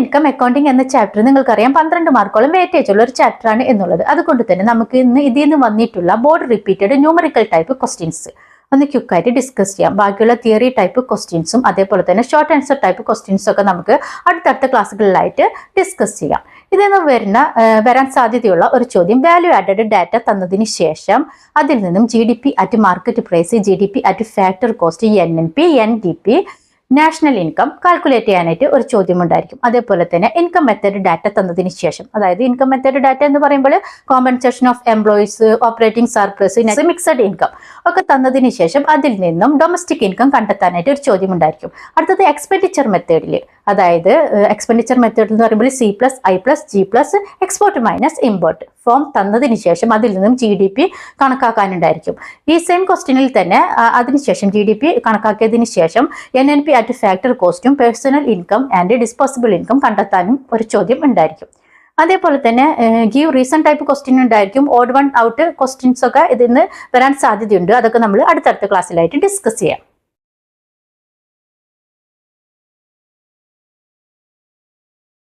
Income accounting എന്ന chapter നിങ്ങൾക്കറിയാം 12 മാർക്കോളം weightage ഉള്ള ഒരു ചാപ്റ്ററാണ് എന്നുള്ളത്. അതുകൊണ്ട് തന്നെ നമുക്ക് ഇന്ന് ഇതിൽ നിന്ന് വന്നിട്ടുള്ള board repeated numerical type questions ഒന്ന് ക്വിക്കായിട്ട് ഡിസ്കസ് ചെയ്യാം. ബാക്കിയുള്ള തിയറി ടൈപ്പ് ക്വസ്റ്റ്യൻസും അതേപോലെ തന്നെ ഷോർട്ട് ആൻസർ ടൈപ്പ് ക്വസ്റ്റ്യൻസും ഒക്കെ നമുക്ക് അടുത്തടുത്ത ക്ലാസ്സുകളിലായിട്ട് ഡിസ്കസ് ചെയ്യാം. ഇതിൽ നിന്ന് വരാൻ സാധ്യതയുള്ള ഒരു ചോദ്യം, വാല്യൂ ആഡഡ് ഡാറ്റ തന്നതിന് ശേഷം അതിൽ നിന്നും GDP at market price, GDP at factor cost, NNP, NDP, national income calculate ചെയ്യാനായിട്ട് ഒരു ചോദ്യം ഉണ്ടായിരിക്കും. അതേപോലെ തന്നെ ഇൻകം മെത്തേഡ് ഡാറ്റ തന്നതിന് ശേഷം, അതായത് ഇൻകം മെത്തേഡ് ഡാറ്റ എന്ന് പറയുമ്പോൾ compensation of employees, operating surplus, mixed income ഒക്കെ തന്നതിന് ശേഷം അതിൽ നിന്നും ഡൊമസ്റ്റിക് ഇൻകം കണ്ടെത്താനായിട്ട് ഒരു ചോദ്യം ഉണ്ടായിരിക്കും. അടുത്തത് എക്സ്പെൻഡിച്ചർ മെത്തേഡിൽ, അതായത് എക്സ്പെൻഡിച്ചർ മെത്തേഡ് എന്ന് പറയുമ്പോൾ C+I+G+, export minus import form തന്നതിന് ശേഷം അതിൽ നിന്നും GDP കണക്കാക്കാനുണ്ടായിരിക്കും. ഈ സെയിം ക്വസ്റ്റ്യനിൽ തന്നെ അതിനുശേഷം GDP കണക്കാക്കിയതിന് ശേഷം NNP അറ്റ് ഫാക്ടർ കോസ്റ്റും personal income and disposable income കണ്ടെത്താനും ഒരു ചോദ്യം ഉണ്ടായിരിക്കും. അതേപോലെ തന്നെ ഗീവ് റീസൺ ടൈപ്പ് ക്വസ്റ്റ്യൻ ഉണ്ടായിരിക്കും. ഓഡ് വൺ ഔട്ട് ക്വസ്റ്റ്യൻസ് ഒക്കെ ഇതിൽ നിന്ന് വരാൻ സാധ്യതയുണ്ട്. അതൊക്കെ നമ്മൾ അടുത്തടുത്ത ക്ലാസ്സിലായിട്ട് ഡിസ്കസ് ചെയ്യാം.